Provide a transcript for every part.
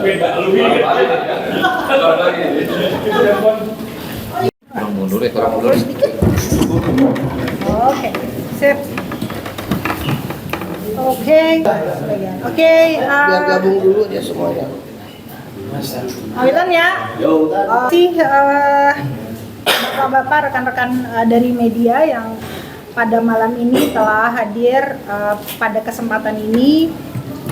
Beda lu mundur ya, kurang mundur. Oke, sip. Oke. Biar gabung dulu dia semuanya. Awilan ya. Bapak-bapak, rekan-rekan dari media yang pada malam ini telah hadir pada kesempatan ini.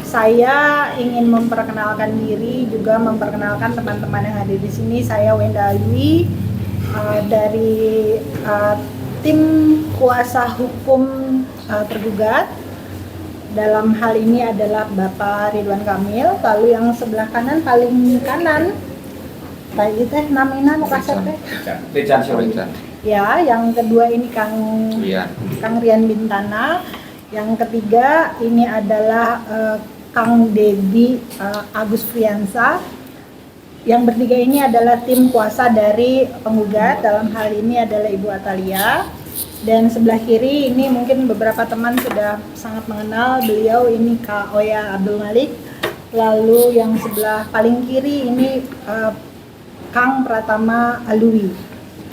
Saya ingin memperkenalkan diri, juga memperkenalkan teman-teman yang hadir di sini. Saya Wenda Ayui dari tim kuasa hukum tergugat. Dalam hal ini adalah Bapak Ridwan Kamil. Lalu yang sebelah kanan, paling kanan, tadi teh namina nu kasep teh. Rican. Ya, yang kedua ini Kang Rian Bintana. Yang ketiga ini adalah Kang Debi Agus Friansa. Yang bertiga ini adalah tim kuasa dari penggugat. Dalam hal ini adalah Ibu Atalia. Dan sebelah kiri ini mungkin beberapa teman sudah sangat mengenal beliau, ini Kak Oya Abdul Malik. Lalu yang sebelah paling kiri ini Kang Pratama Alwi.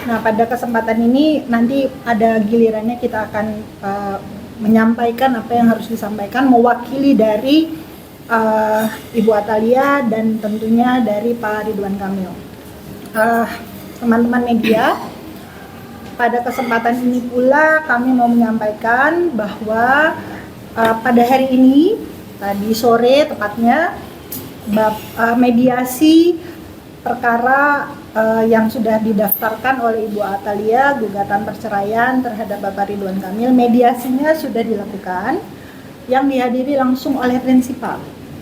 Nah, pada kesempatan ini nanti ada gilirannya kita akan menyampaikan apa yang harus disampaikan mewakili dari Ibu Atalia dan tentunya dari Pak Ridwan Kamil. Teman-teman media, pada kesempatan ini pula kami mau menyampaikan bahwa pada hari ini, tadi sore tepatnya, mediasi perkara yang sudah didaftarkan oleh Ibu Atalia, gugatan perceraian terhadap Bapak Ridwan Kamil, mediasinya sudah dilakukan, yang dihadiri langsung oleh prinsipal,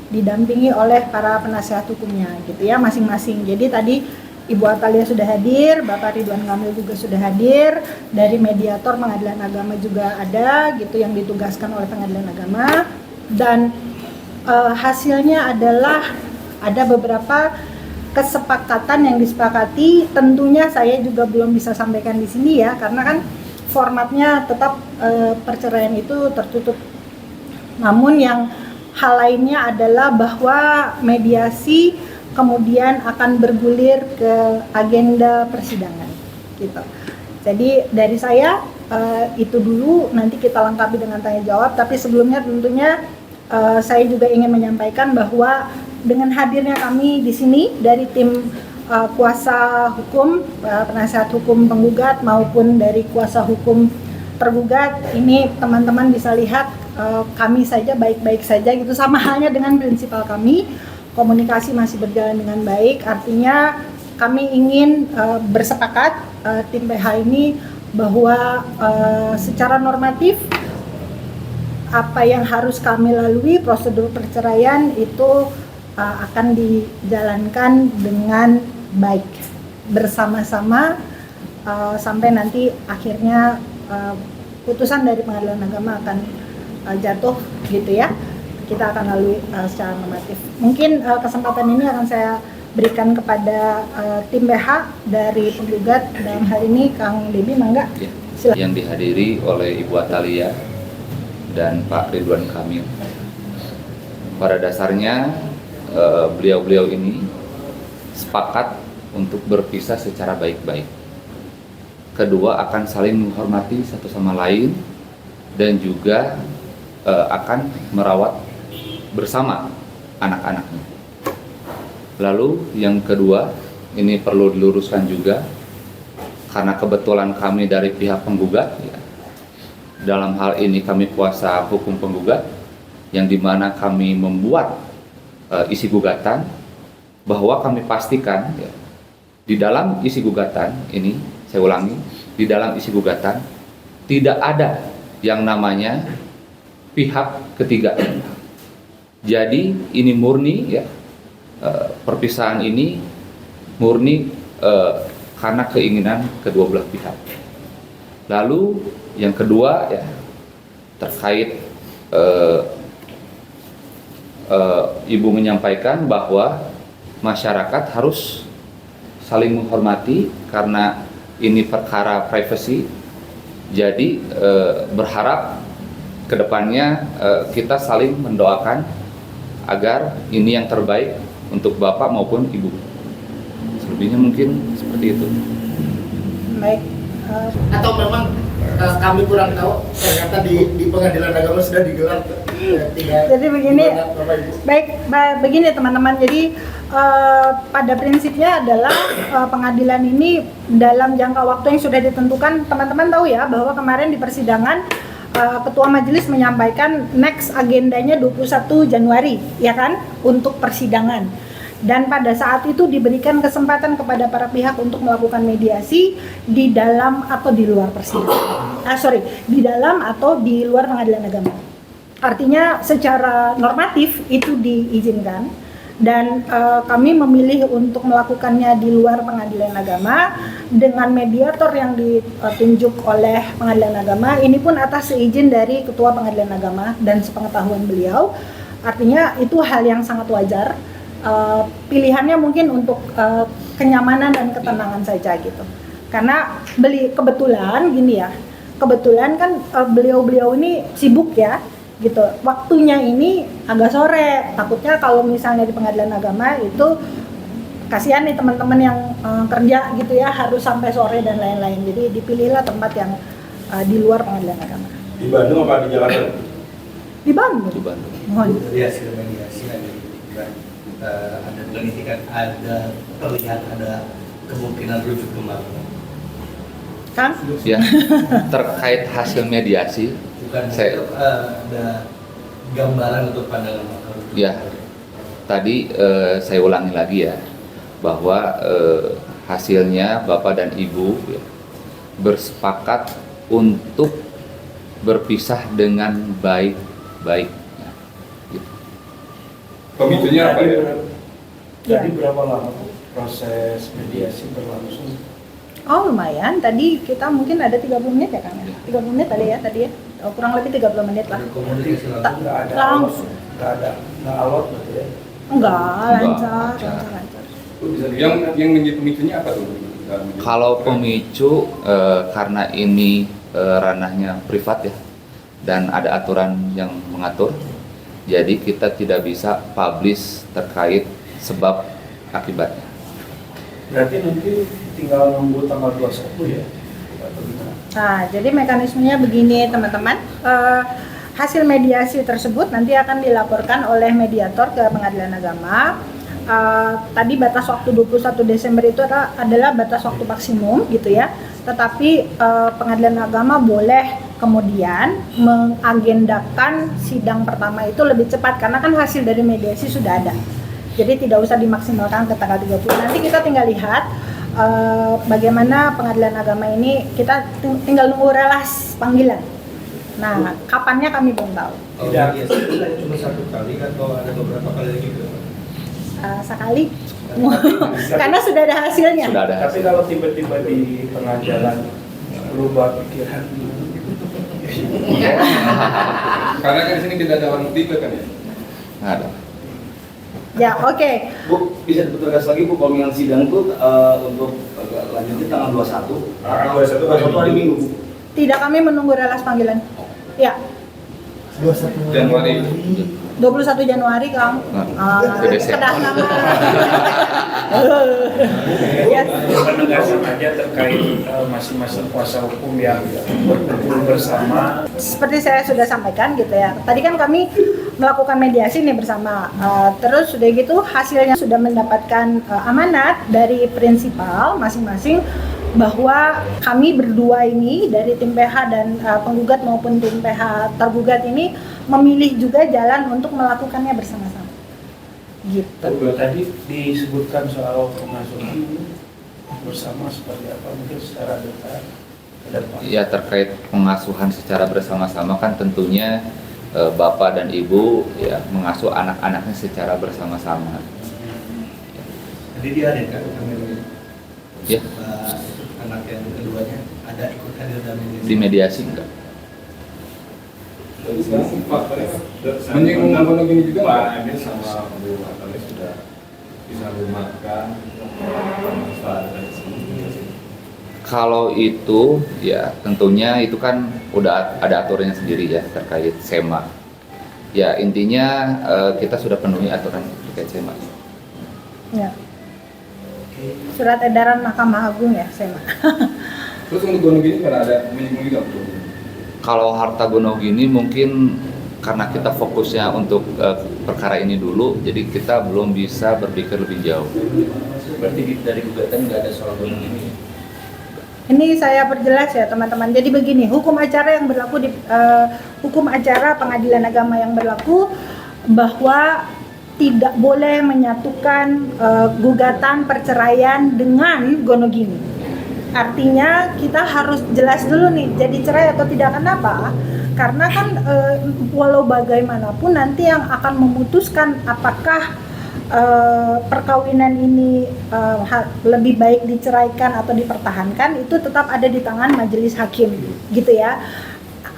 didampingi oleh para penasihat hukumnya gitu ya, masing-masing. Jadi tadi Ibu Atalia sudah hadir, Bapak Ridwan Kamil juga sudah hadir, dari mediator Pengadilan Agama juga ada gitu yang ditugaskan oleh Pengadilan Agama, dan hasilnya adalah ada beberapa kesepakatan yang disepakati. Tentunya saya juga belum bisa sampaikan di sini ya, karena kan formatnya tetap perceraian itu tertutup. Namun yang hal lainnya adalah bahwa mediasi kemudian akan bergulir ke agenda persidangan gitu. Jadi dari saya itu dulu, nanti kita lengkapi dengan tanya jawab. Tapi sebelumnya tentunya saya juga ingin menyampaikan bahwa dengan hadirnya kami di sini dari tim kuasa hukum, penasihat hukum penggugat maupun dari kuasa hukum tergugat, ini teman-teman bisa lihat kami saja baik-baik saja gitu, sama halnya dengan prinsipal kami, komunikasi masih berjalan dengan baik. Artinya kami ingin bersepakat tim PH ini bahwa secara normatif apa yang harus kami lalui, prosedur perceraian itu akan dijalankan dengan baik bersama-sama sampai nanti akhirnya putusan dari Pengadilan Agama akan jatuh gitu ya. Kita akan lalui secara normatif. Mungkin kesempatan ini akan saya berikan kepada tim BH dari penggugat, dalam hal ini Kang Debi, mangga. Ya, yang dihadiri oleh Ibu Atalia dan Pak Ridwan Kamil. Pada dasarnya beliau-beliau ini sepakat untuk berpisah secara baik-baik. Kedua, akan saling menghormati satu sama lain dan juga akan merawat bersama anak-anaknya. Lalu yang kedua, ini perlu diluruskan juga karena kebetulan kami dari pihak penggugat ya, dalam hal ini kami kuasa hukum penggugat, yang dimana kami membuat isi gugatan, bahwa kami pastikan ya, di dalam isi gugatan ini, saya ulangi, di dalam isi gugatan tidak ada yang namanya pihak ketiga. Jadi ini murni ya, perpisahan ini murni karena keinginan kedua belah pihak. Lalu yang kedua ya, terkait Ibu menyampaikan bahwa masyarakat harus saling menghormati karena ini perkara privasi. Jadi berharap kedepannya kita saling mendoakan agar ini yang terbaik untuk Bapak maupun Ibu. Selebihnya mungkin seperti itu. Baik. Atau memang kami kurang tahu ternyata di pengadilan agama sudah digelar. Jadi begini, begini teman-teman. Jadi pada prinsipnya adalah pengadilan ini dalam jangka waktu yang sudah ditentukan. Teman-teman tahu ya bahwa kemarin di persidangan Ketua Majelis menyampaikan next agendanya 21 Januari, ya kan, untuk persidangan. Dan pada saat itu diberikan kesempatan kepada para pihak untuk melakukan mediasi di dalam atau di luar persidangan. Di dalam atau di luar pengadilan agama. Artinya secara normatif itu diizinkan dan kami memilih untuk melakukannya di luar pengadilan agama dengan mediator yang ditunjuk oleh pengadilan agama. Ini pun atas seizin dari Ketua Pengadilan Agama dan sepengetahuan beliau. Artinya itu hal yang sangat wajar. Pilihannya mungkin untuk kenyamanan dan ketenangan saja gitu. Karena kebetulan gini ya, kebetulan kan beliau-beliau ini sibuk ya gitu. Waktunya ini agak sore. Takutnya kalau misalnya di pengadilan agama itu kasihan nih teman-teman yang kerja gitu ya, harus sampai sore dan lain-lain. Jadi dipilihlah tempat yang di luar pengadilan agama. Di Bandung apa di Jakarta? Di Bandung. Di Bandung. Mohon. Dari hasil mediasi ada penelitian, ada terlihat ada kemungkinan rujuk kembali. Kang? Ya, terkait hasil mediasi, Bukan saya ada gambaran untuk pandangan Bapak. ya tadi saya ulangi lagi ya bahwa hasilnya Bapak dan Ibu ya, bersepakat untuk berpisah dengan baik-baik. Ya, gitu. Pemicunya apa ya? Jadi berapa lama proses mediasi berlangsung? Oh lumayan, tadi kita mungkin ada 30 menit ya Kang ya? 30 menit tadi ya? Oh, kurang lebih 30 menit lah. Komunikasi langsung. Nggak ada Langsung. nggak alot berarti ya? Enggak, lancar. Yang menjadi pemicunya apa tuh? Kalau pemicu karena ini ranahnya privat ya dan ada aturan yang mengatur, jadi kita tidak bisa publish terkait sebab akibatnya. Berarti nanti tinggal nunggu tanggal 21 ya? Atau gimana? Nah, jadi mekanismenya begini teman-teman. Hasil mediasi tersebut nanti akan dilaporkan oleh mediator ke pengadilan agama. Tadi batas waktu 21 Desember itu adalah batas waktu maksimum gitu ya. Tetapi pengadilan agama boleh kemudian mengagendakan sidang pertama itu lebih cepat karena kan hasil dari mediasi sudah ada. Jadi tidak usah dimaksimalkan ke tanggal 30. Nanti kita tinggal lihat bagaimana pengadilan agama ini, kita tinggal nunggu relas panggilan. Nah, kapannya kami belum tahu. Tidak, cuma satu kali atau ada beberapa kali lagi? Sekali. Karena sudah ada hasilnya. Sudah ada Tapi hasil. kalau tiba-tiba di tengah jalan berubah pikiran, Karena kan di sini tidak ada orang tiba kan ya? Nggak ada. Ya, oke. Bu, bisa dipertegas lagi Bu, kalau yang sidang itu untuk lanjutnya tanggal 21 atau hari Minggu Bu? Tidak, kami menunggu relas panggilan. Ya, 21 Januari. 21 Januari Kang. Kedatangan. Ya. penegasan aja terkait masing-masing kuasa hukum yang berkumpul bersama. Seperti saya sudah sampaikan gitu ya. Tadi kan kami melakukan mediasi nih bersama. Terus sudah gitu hasilnya sudah mendapatkan amanat dari prinsipal masing-masing bahwa kami berdua ini dari tim PH dan penggugat maupun tim PH tergugat ini memilih juga jalan untuk melakukannya bersama-sama. Gitu. Tadi disebutkan soal pengasuhan bersama seperti apa, mungkin secara detail ke depan. Ya, terkait pengasuhan secara bersama-sama kan tentunya Bapak dan Ibu ya mengasuh anak-anaknya secara bersama-sama. Jadi dihadirkan Ya, anak yang keduanya ada ikut hadir dalam di mediasi enggak? Menyinggung mengenai gini juga Pak nggak? Emil sama Bu Natali sudah bisa memakan manfaat dari sini. Kalau itu ya tentunya itu kan udah ada aturannya sendiri ya terkait SEMA. Ya intinya kita sudah penuhi aturan terkait SEMA. Ya. Surat edaran Mahkamah Agung ya, SEMA. Terus untuk Gonogini karena ada menyinggung juga betul. Kalau harta Gonogini mungkin karena kita fokusnya untuk perkara ini dulu, jadi kita belum bisa berpikir lebih jauh. Berarti dari gugatan nggak ada soal Gonogini. Ini saya perjelas ya teman-teman. Jadi begini, hukum acara yang berlaku di hukum acara pengadilan agama yang berlaku bahwa tidak boleh menyatukan gugatan perceraian dengan Gonogini. Artinya kita harus jelas dulu nih, jadi cerai atau tidak. Kenapa? Karena kan walau bagaimanapun nanti yang akan memutuskan apakah perkawinan ini lebih baik diceraikan atau dipertahankan itu tetap ada di tangan majelis hakim, gitu ya.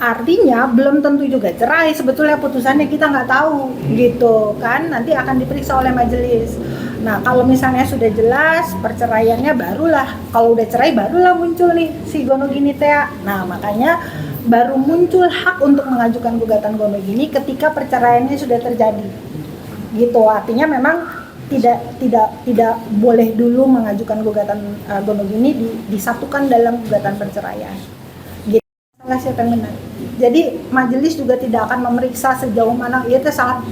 Artinya belum tentu juga cerai, sebetulnya putusannya kita nggak tahu, gitu kan. Nanti akan diperiksa oleh majelis. Nah kalau misalnya sudah jelas perceraiannya, barulah kalau udah cerai barulah muncul nih si Gonogini teh. Nah makanya baru muncul hak untuk mengajukan gugatan Gonogini ketika perceraiannya sudah terjadi, gitu. Artinya memang tidak boleh dulu mengajukan gugatan Gonogini disatukan dalam gugatan perceraian. Gitu. Salah siapa yang benar. Jadi majelis juga tidak akan memeriksa sejauh mana ia itu sangat